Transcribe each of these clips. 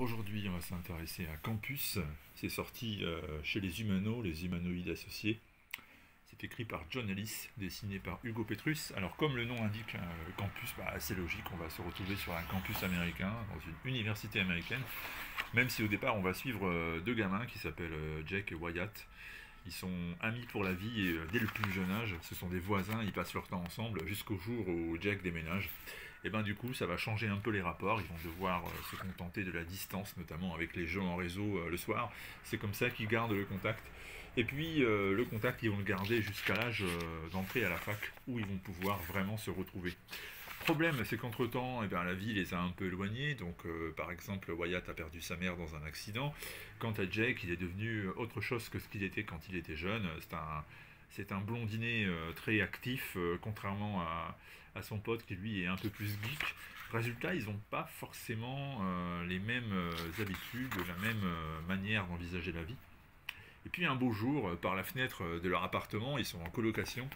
Alors aujourd'hui, on va s'intéresser à Campus. C'est sorti chez les Humanoïdes Associés. C'est écrit par John Ellis, dessiné par Hugo Petrus. Alors comme le nom indique, campus, c'est logique, on va se retrouver sur un campus américain, dans une université américaine, même si au départ on va suivre deux gamins qui s'appellent Jake et Wyatt. Ils sont amis pour la vie et dès le plus jeune âge, ce sont des voisins, ils passent leur temps ensemble jusqu'au jour où Jack déménage. Et ben du coup ça va changer un peu les rapports, ils vont devoir se contenter de la distance, notamment avec les jeux en réseau le soir. C'est comme ça qu'ils gardent le contact. Et puis le contact ils vont le garder jusqu'à l'âge d'entrée à la fac où ils vont pouvoir vraiment se retrouver. Problème, c'est qu'entre temps, la vie les a un peu éloignés. Donc, par exemple, Wyatt a perdu sa mère dans un accident. Quant à Jake, il est devenu autre chose que ce qu'il était quand il était jeune. C'est un blondinet très actif, contrairement à son pote qui lui est un peu plus geek. Résultat, ils n'ont pas forcément les mêmes habitudes, la même manière d'envisager la vie. Et puis un beau jour, par la fenêtre de leur appartement, ils sont en colocation.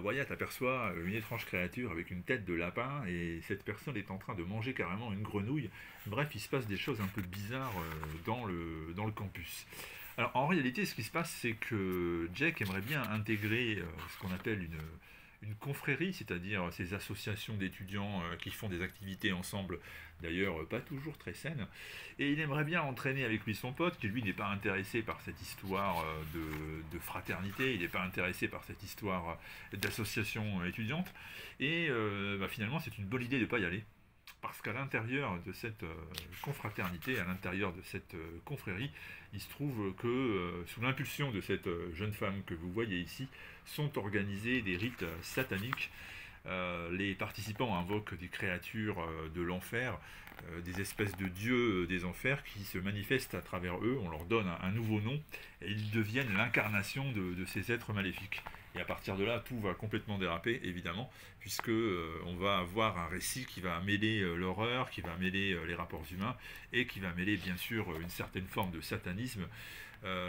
Wyatt aperçoit une étrange créature avec une tête de lapin et cette personne est en train de manger carrément une grenouille. Bref, il se passe des choses un peu bizarres dans le campus. Alors en réalité, ce qui se passe, c'est que Jack aimerait bien intégrer ce qu'on appelle une confrérie, c'est-à-dire ces associations d'étudiants qui font des activités ensemble, d'ailleurs pas toujours très saines, et il aimerait bien entraîner avec lui son pote, qui lui n'est pas intéressé par cette histoire de fraternité, il n'est pas intéressé par cette histoire d'association étudiante, et finalement c'est une bonne idée de ne pas y aller. Parce qu'à l'intérieur de cette confraternité, à l'intérieur de cette confrérie, il se trouve que, sous l'impulsion de cette jeune femme que vous voyez ici, sont organisés des rites sataniques. Les participants invoquent des créatures de l'enfer, des espèces de dieux des enfers qui se manifestent à travers eux. On leur donne un nouveau nom et ils deviennent l'incarnation de ces êtres maléfiques. Et à partir de là, tout va complètement déraper, évidemment, puisque on va avoir un récit qui va mêler l'horreur, qui va mêler les rapports humains, et qui va mêler, bien sûr, une certaine forme de satanisme.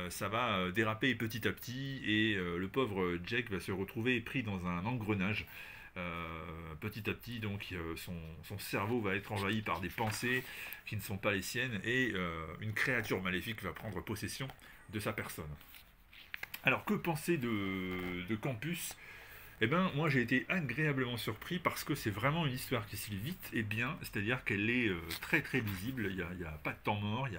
Ça va déraper petit à petit, et le pauvre Jake va se retrouver pris dans un engrenage. Petit à petit, donc, son cerveau va être envahi par des pensées qui ne sont pas les siennes, et une créature maléfique va prendre possession de sa personne. Alors, que penser de Campus? Eh bien, moi j'ai été agréablement surpris parce que c'est vraiment une histoire qui se lit vite et bien, c'est-à-dire qu'elle est très très lisible, il n'y a pas de temps mort, il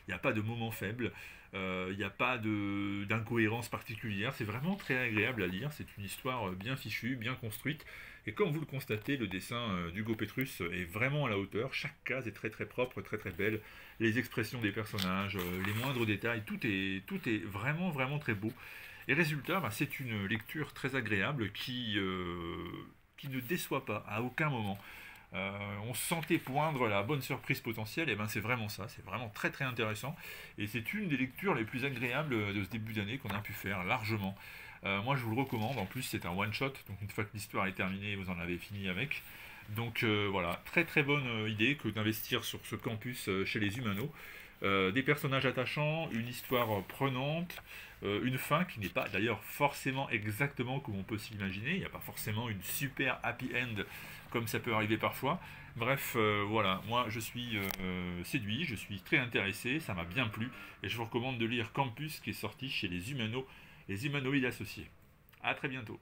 n'y a pas de moments faibles, il n'y a pas d'incohérence particulière, c'est vraiment très agréable à lire, c'est une histoire bien fichue, bien construite, et comme vous le constatez, le dessin d'Hugo Petrus est vraiment à la hauteur, chaque case est très très propre, très très belle, les expressions des personnages, les moindres détails, tout est vraiment vraiment très beau. Et résultat, c'est une lecture très agréable qui ne déçoit pas à aucun moment. On sentait poindre la bonne surprise potentielle, et c'est vraiment ça, c'est vraiment très très intéressant. Et c'est une des lectures les plus agréables de ce début d'année qu'on a pu faire, largement. Moi je vous le recommande, en plus c'est un one-shot, donc une fois que l'histoire est terminée, vous en avez fini avec. Donc voilà, très très bonne idée que d'investir sur ce campus chez les Humano. Des personnages attachants, une histoire prenante, une fin qui n'est pas d'ailleurs forcément exactement comme on peut s'imaginer, il n'y a pas forcément une super happy end comme ça peut arriver parfois. Bref, voilà, moi je suis séduit, je suis très intéressé, ça m'a bien plu, et je vous recommande de lire Campus qui est sorti chez les Humanoïdes Associés. A très bientôt.